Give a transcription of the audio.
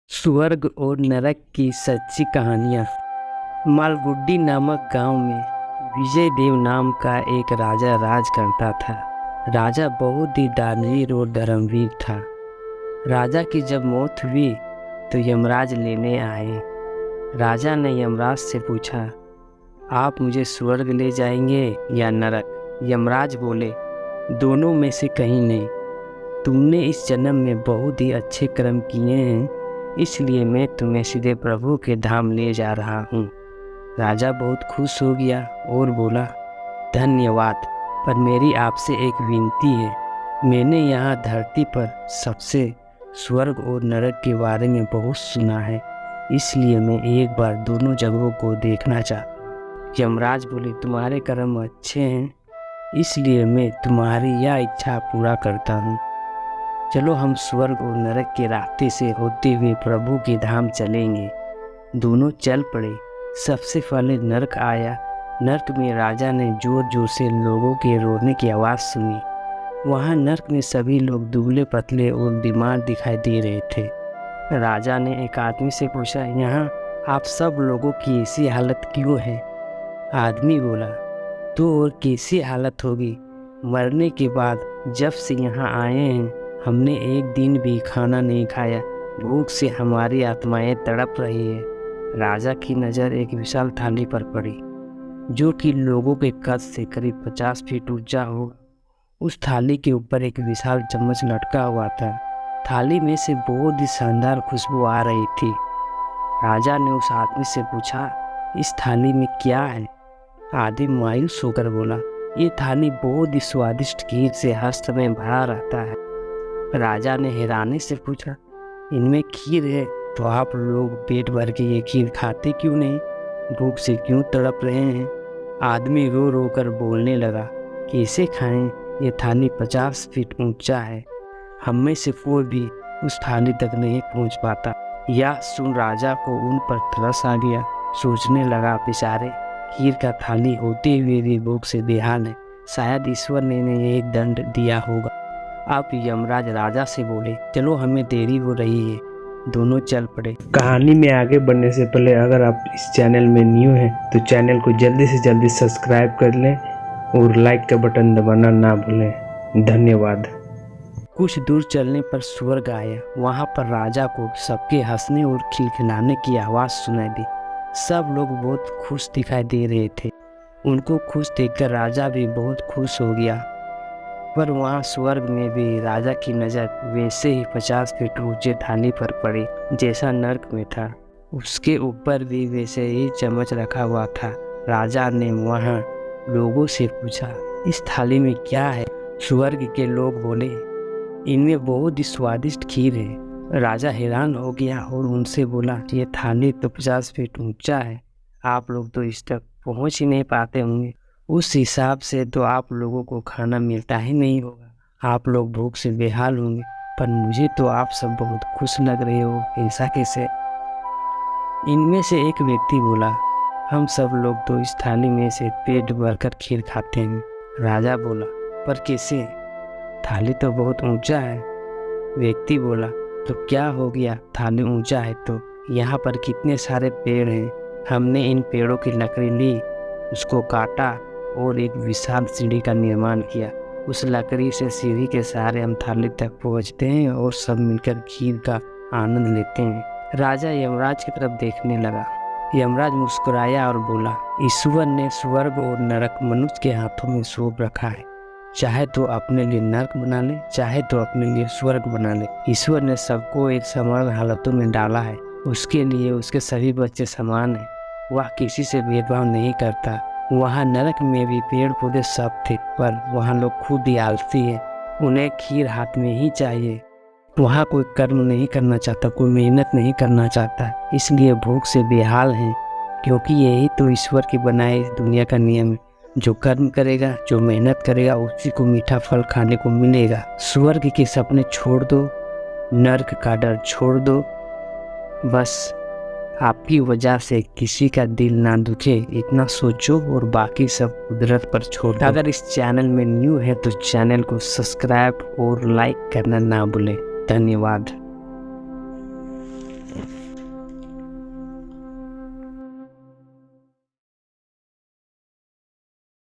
स्वर्ग और नरक की सच्ची कहानियाँ। मालगुड्डी नामक गांव में विजय देव नाम का एक राजा राज करता था। राजा बहुत ही दानवीर और धर्मवीर था। राजा की जब मौत हुई तो यमराज लेने आए। राजा ने यमराज से पूछा, आप मुझे स्वर्ग ले जाएंगे या नरक? यमराज बोले, दोनों में से कहीं नहीं। तुमने इस जन्म में बहुत ही अच्छे कर्म किए हैं, इसलिए मैं तुम्हें सीधे प्रभु के धाम ले जा रहा हूँ। राजा बहुत खुश हो गया और बोला, धन्यवाद, पर मेरी आपसे एक विनती है। मैंने यहाँ धरती पर सबसे स्वर्ग और नरक के बारे में बहुत सुना है, इसलिए मैं एक बार दोनों जगहों को देखना चाहता हूँ। यमराज बोले, तुम्हारे कर्म अच्छे हैं, इसलिए मैं तुम्हारी यह इच्छा पूरा करता हूँ। चलो हम स्वर्ग और नरक के रास्ते से होते हुए प्रभु के धाम चलेंगे। दोनों चल पड़े। सबसे पहले नरक आया। नरक में राजा ने जोर जोर से लोगों के रोने की आवाज़ सुनी। वहाँ नरक में सभी लोग दुबले पतले और बीमार दिखाई दे रहे थे। राजा ने एक आदमी से पूछा, यहाँ आप सब लोगों की ऐसी हालत क्यों है? आदमी बोला, तो और कैसी हालत होगी? मरने के बाद जब से यहाँ आए हैं हमने एक दिन भी खाना नहीं खाया। भूख से हमारी आत्माएं तड़प रही है। राजा की नज़र एक विशाल थाली पर पड़ी, जो कि लोगों के कद से करीब 50 फीट ऊंचा होगा। उस थाली के ऊपर एक विशाल चम्मच लटका हुआ था। थाली में से बहुत ही शानदार खुशबू आ रही थी। राजा ने उस आदमी से पूछा, इस थाली में क्या है? आदमी मायूस होकर बोला, ये थाली बहुत ही स्वादिष्ट खीर से हर समय भरा रहता है। राजा ने हैरानी से पूछा, इनमें खीर है तो आप लोग पेट भर के ये खीर खाते क्यों नहीं? भूख से क्यों तड़प रहे हैं? आदमी रो रो कर बोलने लगा, कैसे खाएं? ये थाली 50 फीट ऊंचा है, हम में से कोई भी उस थाली तक नहीं पहुंच पाता। यह सुन राजा को उन पर तरस आ गया। सोचने लगा, बेचारे खीर का थाली होते हुए भी भूख से बेहाल है, शायद ईश्वर ने इन्हें एक दंड दिया होगा। अब यमराज राजा से बोले, चलो हमें देरी हो रही है। दोनों चल पड़े। कहानी में आगे बढ़ने से पहले अगर आप इस चैनल में न्यू हैं तो चैनल को जल्दी से जल्दी सब्सक्राइब कर लें और लाइक का बटन दबाना ना भूलें। धन्यवाद। कुछ दूर चलने पर स्वर्ग आया। वहाँ पर राजा को सबके हंसने और खिलखिलाने की आवाज़ सुनाई दी। सब लोग बहुत खुश दिखाई दे रहे थे। उनको खुश देखकर राजा भी बहुत खुश हो गया। पर वहाँ स्वर्ग में भी राजा की नज़र वैसे ही 50 फीट ऊंचे थाली पर पड़ी जैसा नरक में था। उसके ऊपर भी वैसे ही चम्मच रखा हुआ था। राजा ने वहाँ लोगों से पूछा, इस थाली में क्या है? स्वर्ग के लोग बोले, इनमें बहुत ही स्वादिष्ट खीर है। राजा हैरान हो गया और उनसे बोला, ये थाली तो 50 फीट ऊंचा है, आप लोग तो इस तक पहुँच ही नहीं पाते होंगे। उस हिसाब से तो आप लोगों को खाना मिलता ही नहीं होगा, आप लोग भूख से बेहाल होंगे। पर मुझे तो आप सब बहुत खुश लग रहे हो, ऐसा कैसे? इनमें से एक व्यक्ति बोला, हम सब लोग तो इस थाली में से पेट भरकर खीर खाते हैं। राजा बोला, पर कैसे? थाली तो बहुत ऊंचा है। व्यक्ति बोला, तो क्या हो गया, थाली ऊंचा है तो यहाँ पर कितने सारे पेड़ हैं। हमने इन पेड़ों की लकड़ी ली, उसको काटा और एक विशाल सीढ़ी का निर्माण किया। उस लकड़ी से सीढ़ी के सहारे हम थाली तक पहुंचते हैं और सब मिलकर खीर का आनंद लेते हैं। राजा यमराज की तरफ देखने लगा। यमराज मुस्कुराया और बोला, ईश्वर ने स्वर्ग और नरक मनुष्य के हाथों में सौंप रखा है। चाहे तो अपने लिए नरक बना ले, चाहे तो अपने लिए स्वर्ग बना ले। ईश्वर ने सबको एक समान हालतों में डाला है। उसके लिए उसके सभी बच्चे समान हैं। वह किसी से भेदभाव नहीं करता। वहाँ नरक में भी पेड़ पौधे सब थे, पर वहाँ लोग खुद ही आलसी है। उन्हें खीर हाथ में ही चाहिए। वहाँ कोई कर्म नहीं करना चाहता, कोई मेहनत नहीं करना चाहता, इसलिए भूख से बेहाल हैं। क्योंकि यही तो ईश्वर के बनाए इस दुनिया का नियम है। जो कर्म करेगा, जो मेहनत करेगा, उसी को मीठा फल खाने को मिलेगा। स्वर्ग के सपने छोड़ दो, नरक का डर छोड़ दो। बस आपकी वजह से किसी का दिल ना दुखे, इतना सोचो और बाकी सब कुदरत पर छोड़ दो। अगर इस चैनल में न्यू है तो चैनल को सब्सक्राइब और लाइक करना ना भूलें। धन्यवाद।